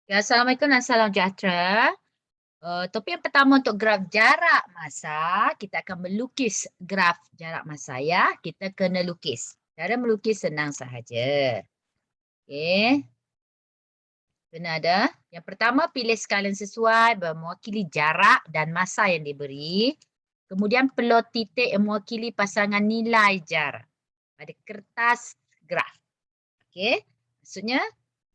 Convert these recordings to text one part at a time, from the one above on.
Ya, Assalamualaikum dan salam sejahtera. Topik yang pertama untuk graf jarak masa, kita akan melukis graf jarak masa ya. Kita kena lukis. Cara melukis senang sahaja. Okey. Kena ada. Yang pertama, pilih skala yang sesuai mewakili jarak dan masa yang diberi. Kemudian plot titik yang mewakili pasangan nilai jarak pada kertas graf. Okey. Maksudnya,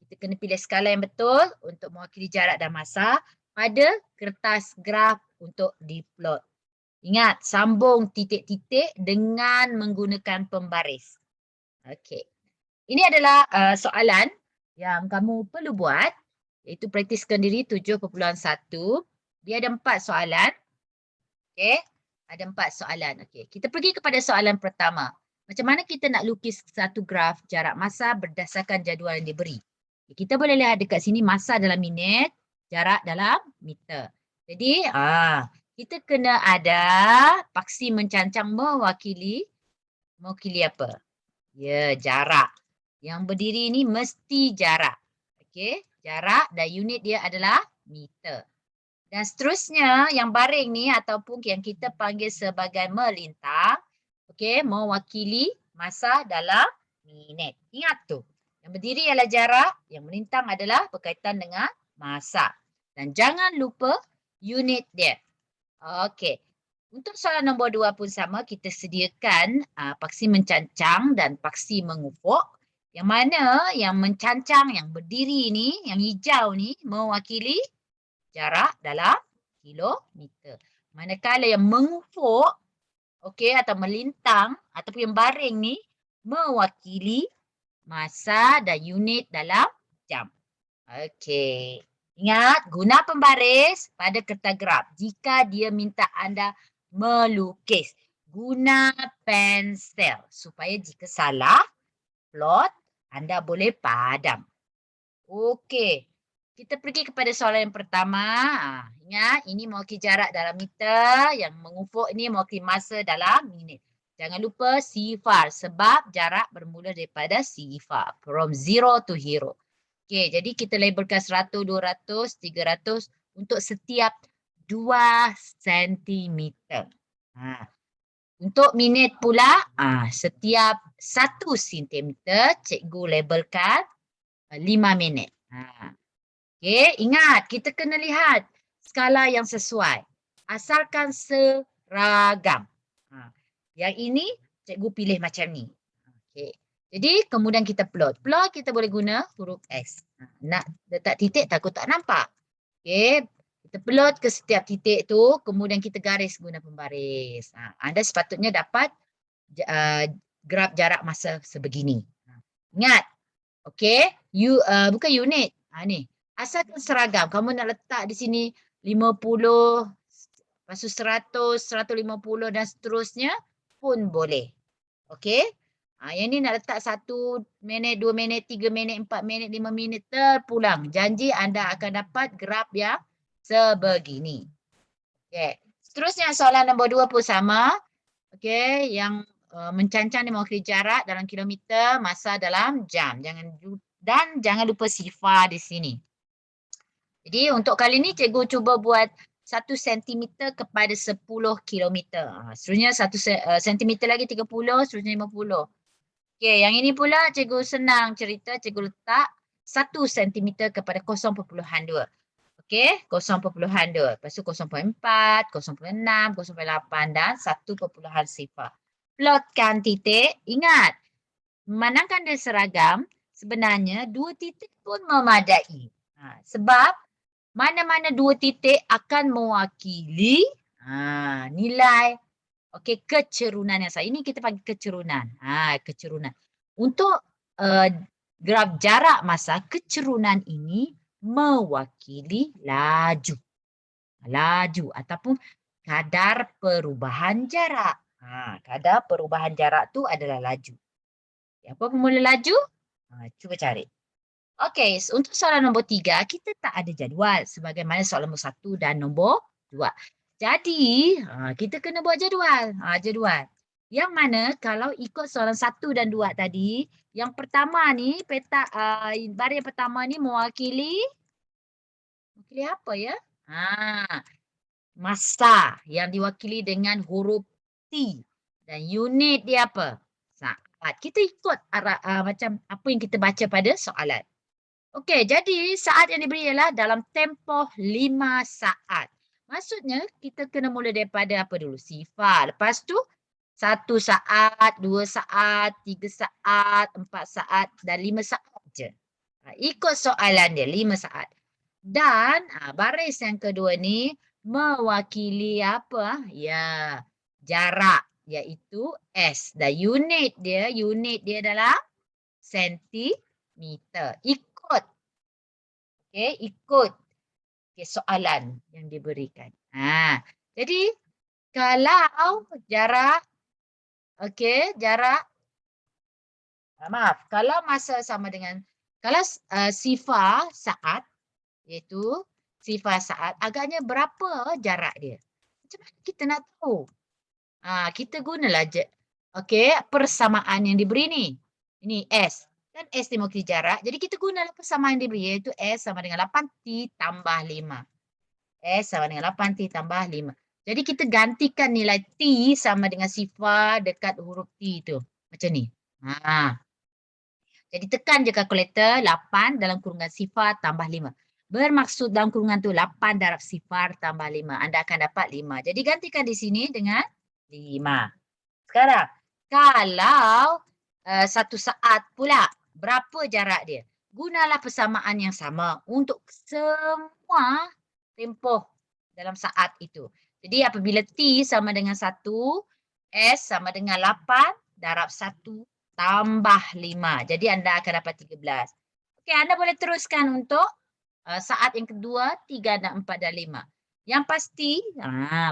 kita kena pilih skala yang betul untuk mewakili jarak dan masa pada kertas graf untuk diplot. Ingat, sambung titik-titik dengan menggunakan pembaris. Okey. Ini adalah soalan yang kamu perlu buat, iaitu praktiskan diri 7.1. Dia ada 4 soalan. Okey. Ada 4 soalan. Okey. Kita pergi kepada soalan pertama. Macam mana kita nak lukis satu graf jarak masa berdasarkan jadual yang diberi? Kita boleh lihat dekat sini masa dalam minit, jarak dalam meter. Jadi, kita kena ada paksi mencancang mewakili apa? Ya, jarak. Yang berdiri ni mesti jarak. Okey, jarak dan unit dia adalah meter. Dan seterusnya yang baring ni ataupun yang kita panggil sebagai melintang, okey, mewakili masa dalam minit. Ingat tu. Yang berdiri adalah jarak, yang melintang adalah berkaitan dengan masa. Dan jangan lupa unit dia. Okey. Untuk soalan nombor 2 pun sama, kita sediakan paksi mencancang dan paksi mengufuk. Yang mana yang mencancang, yang berdiri ni, yang hijau ni mewakili jarak dalam kilometer. Manakala yang mengufuk, okey, atau melintang ataupun yang baring ni mewakili masa dan unit dalam jam. Okey. Ingat, guna pembaris pada kertas graf jika dia minta anda melukis. Guna pensel supaya jika salah plot, anda boleh padam. Okey. Kita pergi kepada soalan yang pertama. Ingat, ini mewakili jarak dalam meter. Yang mengufuk ini mewakili masa dalam minit. Jangan lupa sifar sebab jarak bermula daripada sifar. From zero to hero. Okey, jadi kita labelkan 100, 200, 300 untuk setiap 2 cm. Untuk minit pula, setiap 1 cm cikgu labelkan 5 minit. Okey, ingat kita kena lihat skala yang sesuai. Asalkan seragam. Yang ini cikgu pilih macam ni. Okey. Jadi kemudian kita plot. Plot kita boleh guna huruf X. Nak letak titik takut tak nampak. Okey. Kita plot ke setiap titik tu. Kemudian kita garis guna pembaris. Anda sepatutnya dapat graf jarak masa sebegini. Ingat. Okey. Bukan unit. Ni. Asalkan seragam. Kamu nak letak di sini 50, lepas tu 100, 150 dan seterusnya pun boleh. Okey. Yang ni nak letak 1 minit, 2 minit, 3 minit, 4 minit, 5 minit terpulang. Janji anda akan dapat graf yang sebegini. Okey. Seterusnya soalan nombor 2 pun sama. Okey, yang mencancang ni mewakili jarak dalam kilometer, masa dalam jam. Jangan lupa sifar di sini. Jadi untuk kali ni cikgu cuba buat 1 cm kepada 10 kilometer. Seterusnya 1 cm lagi 30, seterusnya 50. Okey, yang ini pula cikgu senang cerita, cikgu letak 1 cm kepada 0.2. Okey, 0.2. Lepas tu 0.4, 0.6, 0.8 dan 1.0. Plotkan titik. Ingat, memandangkan dia seragam, sebenarnya 2 titik pun memadai. Sebab mana-mana 2 titik akan mewakili nilai kecerunan yang sama. Ini kita panggil kecerunan. Kecerunan. Untuk graf jarak masa, kecerunan ini mewakili laju. Laju ataupun kadar perubahan jarak. Kadar perubahan jarak tu adalah laju. Apa formula laju? Cuba cari. Okey, untuk soalan nombor 3, kita tak ada jadual sebagaimana soalan nombor 1 dan nombor 2. Jadi, kita kena buat jadual. Jadual. Yang mana kalau ikut soalan 1 dan 2 tadi, yang pertama ni peta baris yang pertama ni mewakili apa ya? Masa yang diwakili dengan huruf T dan unit dia apa? Saat. Kita ikut macam apa yang kita baca pada soalan. Okey, jadi saat yang diberi ialah dalam tempoh 5 saat. Maksudnya kita kena mula daripada apa dulu? Sifar. Lepas tu 1 saat, 2 saat, 3 saat, 4 saat dan 5 saat je. Ikut soalan dia 5 saat. Dan baris yang kedua ni mewakili apa? Ya, jarak iaitu S. Dan unit dia dalam sentimeter. Ikut. Okey, ikut soalan yang diberikan. Jadi kalau jarak kalau masa sama dengan kalau sifar saat iaitu sifar saat agaknya berapa jarak dia? Macam mana kita nak tahu? Kita gunalah persamaan yang diberi ni. Ini S. Kan S ni mewakili jarak. Jadi kita gunalah persamaan yang diberi iaitu S sama dengan 8T tambah 5. S sama dengan 8T tambah 5. Jadi kita gantikan nilai T sama dengan sifar dekat huruf T tu. Macam ni. Jadi tekan je kalkulator 8 dalam kurungan sifar tambah 5. Bermaksud dalam kurungan tu 8 darab sifar tambah 5. Anda akan dapat 5. Jadi gantikan di sini dengan 5. Sekarang, kalau 1 saat pula, berapa jarak dia? Gunalah persamaan yang sama untuk semua tempoh dalam saat itu. Jadi apabila T sama dengan 1, S sama dengan 8 darab 1 tambah 5. Jadi anda akan dapat 13. Okey, anda boleh teruskan untuk saat yang kedua, 3 dan 4 dan 5. Yang pasti,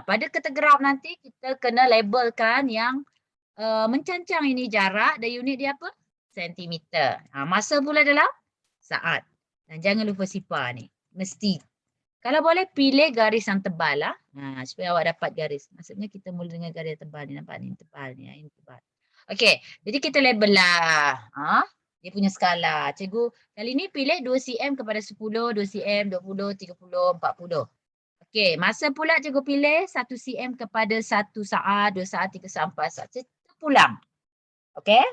pada kertas graf nanti kita kena labelkan yang mencancang ini jarak dan unit dia apa? Sentimeter. Masa pula dalam saat. Dan jangan lupa sifar ni. Mesti. Kalau boleh pilih garis yang tebal lah. Supaya awak dapat garis. Maksudnya kita mula dengan garis yang tebal ni. Nampak ni tebal ni. Ini tebal. Okey. Jadi kita label lah. Dia punya skala. Cikgu kali ni pilih 2 cm kepada 10, 2 cm, 20, 30, 40. Okey. Masa pula cikgu pilih 1 cm kepada 1 saat, 2 saat, 3 saat, 4 saat. Kita pulang. Okey.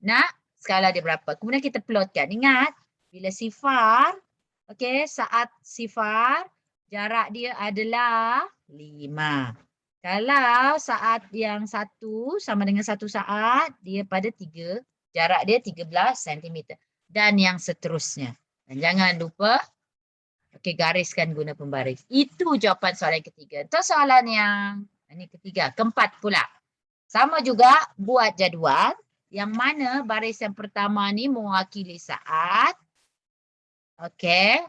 Nak skala dia berapa. Kemudian kita plotkan. Ingat. Bila sifar. Okey, saat sifar, jarak dia adalah 5. Kalau saat yang 1 sama dengan 1 saat, dia pada 3, jarak dia 13 cm. Dan yang seterusnya. Dan jangan lupa, gariskan guna pembaris. Itu jawapan soalan yang ketiga. Itu soalan yang ini ketiga. Keempat pula. Sama juga buat jadual, yang mana baris yang pertama ni mewakili saat. Okey.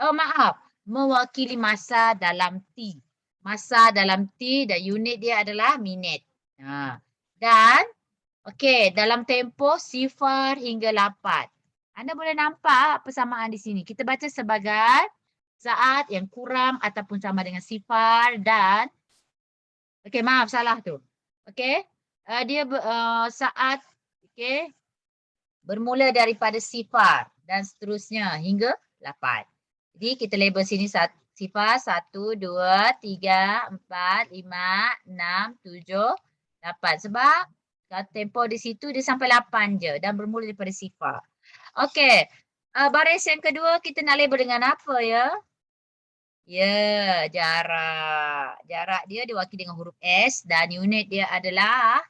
Maaf. Mewakili masa dalam T. Masa dalam T dan unit dia adalah minit. Dan dalam tempoh 0 hingga 8. Anda boleh nampak persamaan di sini. Kita baca sebagai saat yang kurang ataupun sama dengan 0 dan maaf salah tu. Dia saat bermula daripada 0 dan seterusnya hingga 8. Jadi kita label sini 0, 1, 2, 3, 4, 5, 6, 7, 8. Sebab tempoh di situ dia sampai 8 je dan bermula daripada 0. Okey. Baris yang kedua kita nak label dengan apa ya? Ya, jarak. Jarak dia diwakili dengan huruf S dan unit dia adalah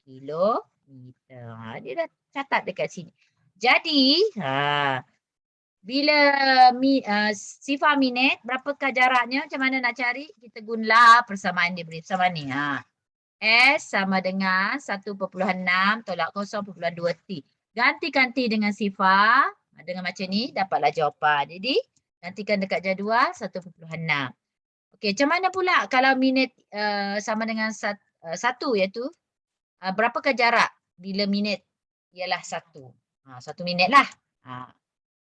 kilometer. Dia dah catat dekat sini. Jadi, bila sifar minit, berapakah jaraknya? Macam mana nak cari? Kita gunalah persamaan dia beri. Persamaan ni. S sama dengan 1.6 tolak 0.2 T. Gantikan T dengan sifar. Dengan macam ni, dapatlah jawapan. Jadi, gantikan dekat jadual 1.6. Okey, macam mana pula kalau minit sama dengan 1 iaitu berapakah jarak bila minit ialah 1? 1 minit lah.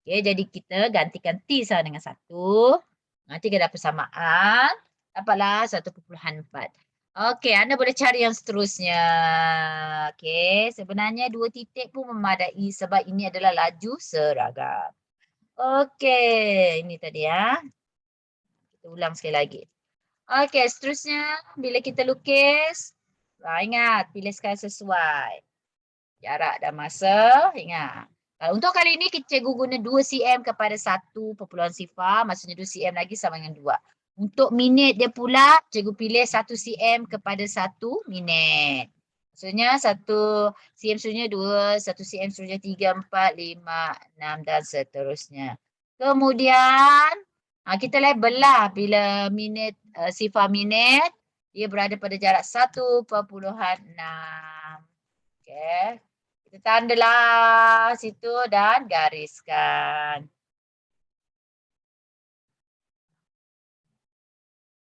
Okey, jadi kita gantikan T sama dengan 1. Nanti kita dapat persamaan. Dapatlah 1.4. Okey, anda boleh cari yang seterusnya. Okey, sebenarnya 2 titik pun memadai sebab ini adalah laju seragam. Okey, ini tadi ya. Kita ulang sekali lagi. Okey, seterusnya bila kita lukis, ingat pilih skala sesuai. Jarak dan masa, ingat. Untuk kali ini cikgu guna 2 cm kepada 1.0, maksudnya 2 cm lagi sama dengan 2. Untuk minit dia pula, cikgu pilih 1 cm kepada 1 minit. Maksudnya 1 cm seterusnya 2, 1 cm seterusnya 3, 4, 5, 6 dan seterusnya. Kemudian, kita label lah bila minit, sifar minit, dia berada pada jarak 1.6. Okey. Kita tandalah situ dan gariskan.